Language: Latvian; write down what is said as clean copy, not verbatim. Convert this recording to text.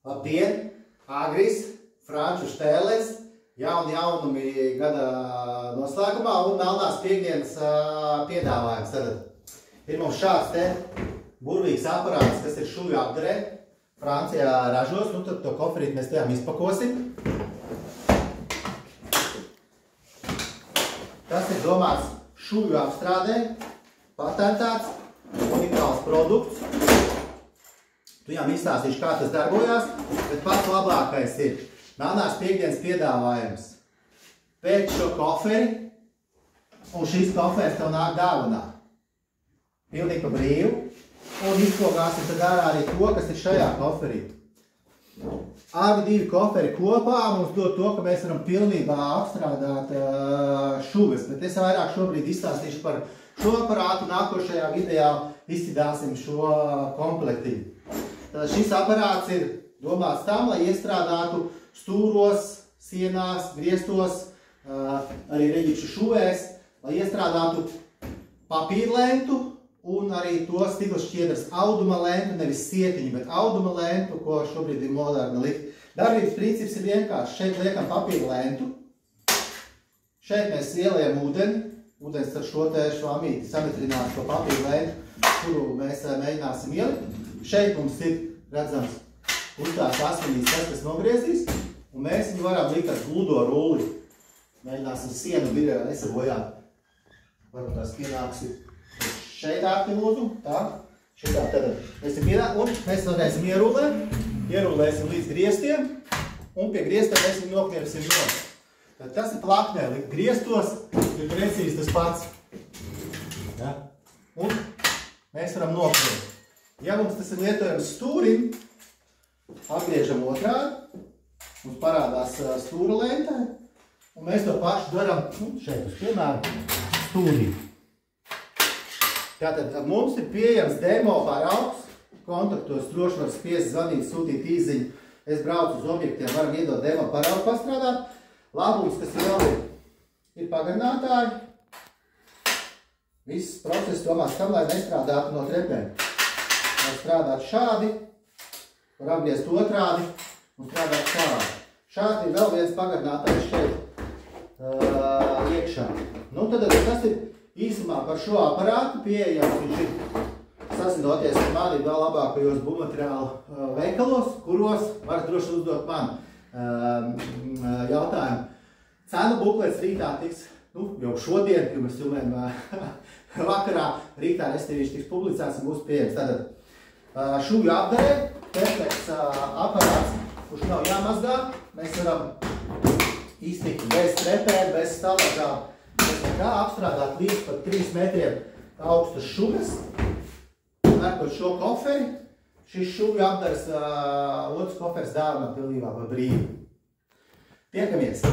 Labdien! Agris, Franču Štēles, jaunumi gada noslēgumā un melnās piekdienas piedāvājums. Tad ir mums šāds te burvīgs aparāts, kas ir šūju apdarē. Francijā ražos, nu tad to koferīti mēs tajām izpakosim. Tas ir domāts šūju apstrādē, patentēts, unikāls produkts. Tu jau izstāstīšu, kā tas darbojās, bet pats labākais ir melnās piekdienas piedāvājums. Pēc šo koferi, un šīs koferis tev nāk dāvanā. Pilnīgi pa brīvu, un izpogāsim tad ārā arī to, kas ir šajā koferī. Abi divi koferi kopā mums dod to, ka mēs varam pilnībā apstrādāt šuves, bet es vairāk šobrīd izstāstīšu par šo aparātu, nākošajā video izcidāsim šo komplektiņu. Tad šis aparāts ir domāts tam, lai iestrādātu stūros, sienās, griestos, arī reģipšu šuvēs, lai iestrādātu papīrlentu un arī to stikla šķiedras auduma lentu, nevis sietiņu, bet auduma lentu, ko šobrīd ir moderni likt. Darbības princips ir vienkārši. Šeit liekam papīrlentu, šeit mēs ieliekam ūdeni, ūdens ar šo te švamīti sametrinās to papīrlentu, kuru mēs mēģināsim ielikt. Šeit mums ir redzams uztās asmenīs tas, kas nogriezīs, un mēs viņu varam likt ar gludo rulli. Mēģināsim sienu birē nesabojāt. Varbūt tās pienāksi šeit ārti lūdzu, tā, šitā tad mēs varēsim ierulēsim līdz griestiem, un pie griestiem mēs viņu nokņersim no. Tad tas ir plaknē, likt griestos, ir precīzi tas pats. Ja? Un mēs varam nokņert. Ja mums tas ir lietojams stūrim, apgriežam otrādi, mums parādās stūra lentē, un mēs to pašu darām šeit uz piemēru stūrī. Tātad mums ir pieejams demo paraugs, kontaktos droši var spiest, zvanīt, sūtīt īziņu. Es braucu uz objektiem, varam iedot demo paraugu pastrādāt. Labums, kas vēl ir pagarinātāji. Viss process domās tam, lai nestrādātu no trepēm. Var strādāt šādi, var apgriezt otrādi un strādāt šādi. Šādi ir vēl viens pagarinātājs šeit iekšā. Nu, tad tas ir īsumā par šo aparātu pieejams. Viņš ir sazinoties ar mani vēl labākajos būvmateriālu veikalos, kuros var droši uzdot man jautājumu. Cenu buklets rītā tiks, jau šodien, kad mēs filmējam vakarā, rītā restīviši tiks publicēts un būs pieejams. Tātad šūju apdarē, perfekts aparāts, kurš nav jāmazgā. Mēs varam iztikt bez trepēm, bez stāvākām. Mēs kā apstrādāt līdz pat 3 metriem augstas šuves. Nākot šo koferi, šis šūju apdares otrs koferis dāvana pilnībā par brīvu. Tiekamies!